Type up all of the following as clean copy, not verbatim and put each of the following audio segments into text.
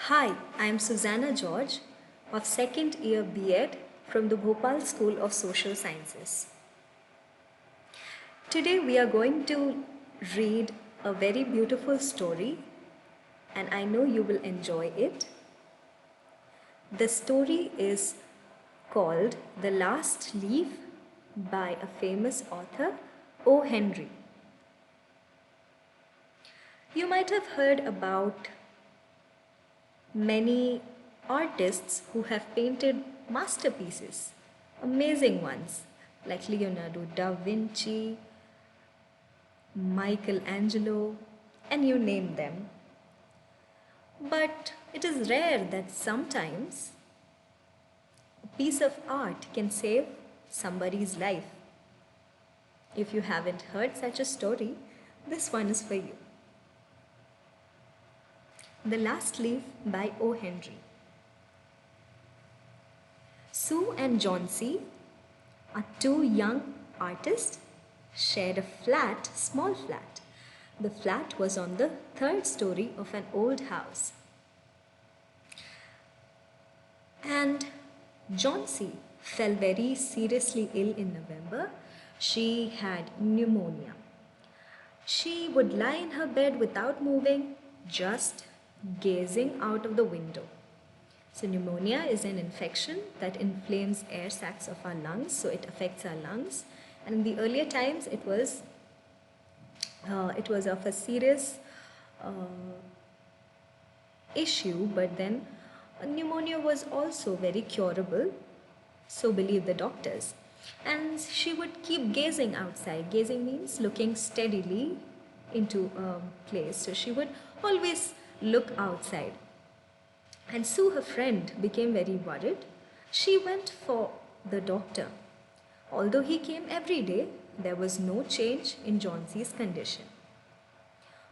Hi, I am Susanna George of second year B.Ed from the Bhopal School of Social Sciences. Today we are going to read a very beautiful story and I know you will enjoy it. The story is called The Last Leaf by a famous author, O. Henry. You might have heard about many artists who have painted masterpieces, amazing ones like Leonardo da Vinci, Michelangelo, and you name them. But it is rare that sometimes a piece of art can save somebody's life. If you haven't heard such a story, this one is for you. The Last Leaf by O. Henry. Sue and Johnsy are two young artists, shared a small flat. The flat was on the third story of an old house. And Johnsy fell very seriously ill in November. She had pneumonia. She would lie in her bed without moving, just gazing out of the window. So pneumonia is an infection that inflames air sacs of our lungs, so it affects our lungs. And in the earlier times, it was of a serious issue, but then pneumonia was also very curable, so believe the doctors. And she would keep gazing outside. Gazing means looking steadily into a place. So she would always look outside. And Sue, her friend, became very worried. She went for the doctor. Although he came every day, there was no change in Johnsy's condition.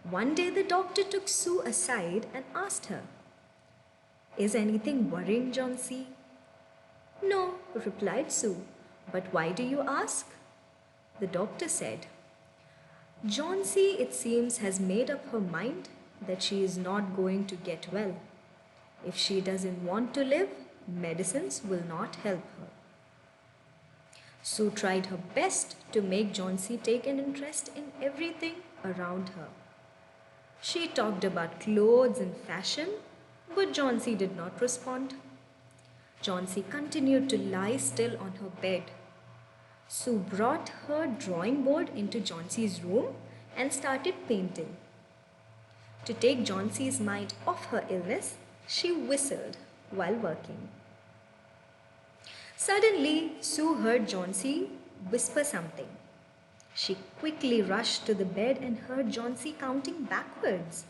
One day the doctor took Sue aside and asked her, "Is anything worrying Johnsy?" "No," replied Sue. "But why do you ask?" The doctor said, "Johnsy, it seems, has made up her mind that she is not going to get well. If she doesn't want to live, medicines will not help her." Sue tried her best to make Johnsy take an interest in everything around her. She talked about clothes and fashion, but Johnsy did not respond. Johnsy continued to lie still on her bed. Sue brought her drawing board into Johnsy's room and started painting. To take Johnsy's mind off her illness, she whistled while working. Suddenly, Sue heard Johnsy whisper something. She quickly rushed to the bed and heard Johnsy counting backwards.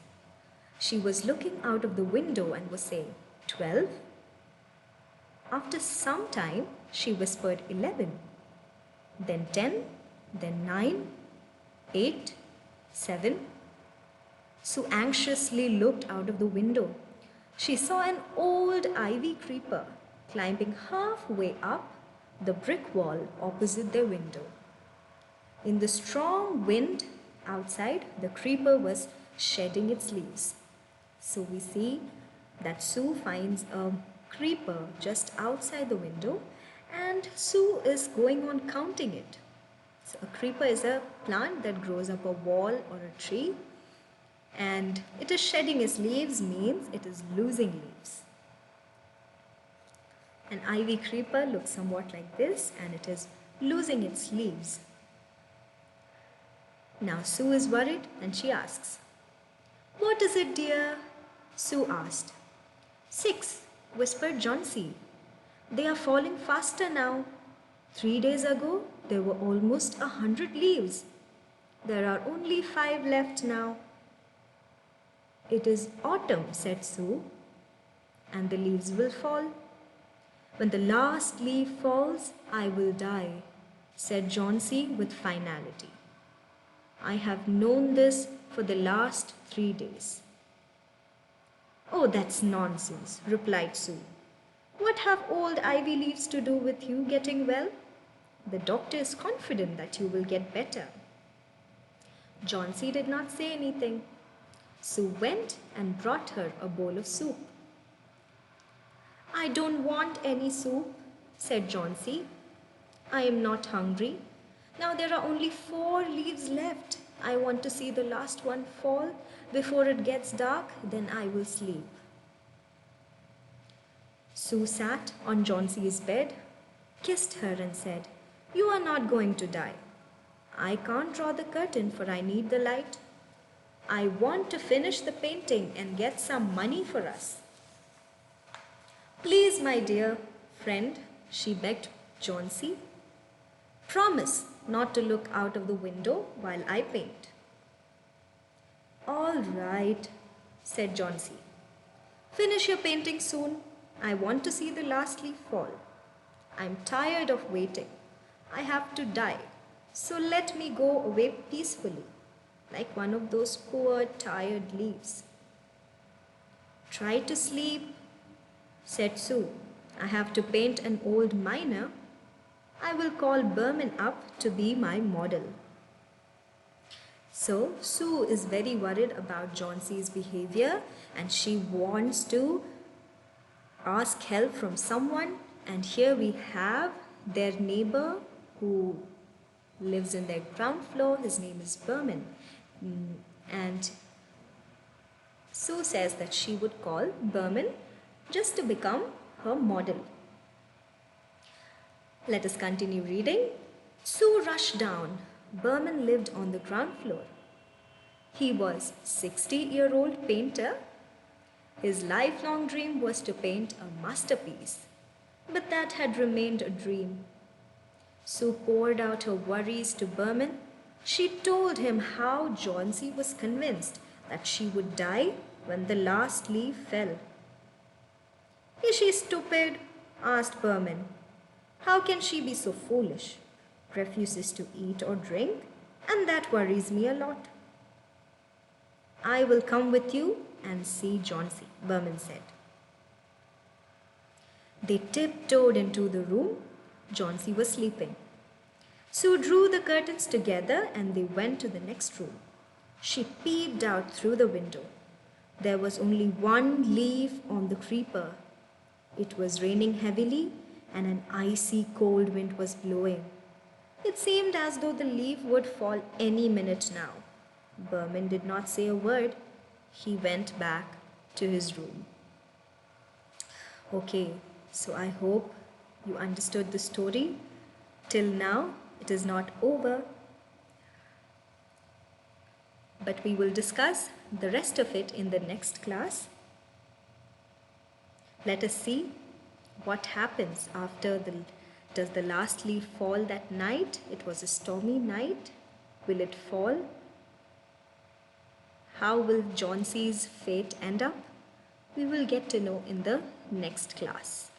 She was looking out of the window and was saying, 12. After some time, she whispered 11, then 10, then 9, 8, 7. Sue anxiously looked out of the window. She saw an old ivy creeper climbing halfway up the brick wall opposite their window. In the strong wind outside, the creeper was shedding its leaves. So we see that Sue finds a creeper just outside the window and Sue is going on counting it. So a creeper is a plant that grows up a wall or a tree, and it is shedding its leaves means it is losing leaves. An ivy creeper looks somewhat like this and it is losing its leaves. Now Sue is worried and she asks, "What is it, dear?" Sue asked. 6, whispered Johnsy. "They are falling faster now. 3 days ago, there were almost 100 leaves. There are only 5 left now." "It is autumn," said Sue, "and the leaves will fall. When the last leaf falls, I will die," said Johnsy with finality. "I have known this for the last 3 days." "Oh, that's nonsense," replied Sue. "What have old ivy leaves to do with you getting well? The doctor is confident that you will get better." Johnsy did not say anything. Sue went and brought her a bowl of soup. I don't want any soup, said Johnsy. I am not hungry. Now there are only 4 leaves left. I want to see the last one fall before it gets dark, then I will sleep. Sue sat on Johnsy's bed, kissed her, and said, You are not going to die. I can't draw the curtain, for I need the light. I want to finish the painting and get some money for us. Please, my dear friend, she begged Johnsy, promise not to look out of the window while I paint. All right, said Johnsy. Finish your painting soon. I want to see the last leaf fall. I'm tired of waiting. I have to die. So let me go away peacefully, like one of those poor, tired leaves. Try to sleep, said Sue. I have to paint an old miner. I will call Berman up to be my model. So Sue is very worried about Johnsy's behavior and she wants to ask help from someone, and here we have their neighbor who lives in their ground floor. His name is Berman. And Sue says that she would call Berman just to become her model. Let us continue reading. Sue rushed down. Berman lived on the ground floor. He was a 60-year-old painter. His lifelong dream was to paint a masterpiece, but that had remained a dream. Sue poured out her worries to Berman. She told him how Johnsy was convinced that she would die when the last leaf fell. Is she stupid? Asked Berman. How can she be so foolish? Refuses to eat or drink, and that worries me a lot. I will come with you and see Johnsy, Berman said. They tiptoed into the room. Johnsy was sleeping. Sue drew the curtains together and they went to the next room. She peeped out through the window. There was only one leaf on the creeper. It was raining heavily and an icy cold wind was blowing. It seemed as though the leaf would fall any minute now. Berman did not say a word. He went back to his room. Okay, so I hope you understood the story. Till now, it is not over. But we will discuss the rest of it in the next class. Let us see what happens after does the last leaf fall that night? It was a stormy night. Will it fall? How will Johnsy's fate end up? We will get to know in the next class.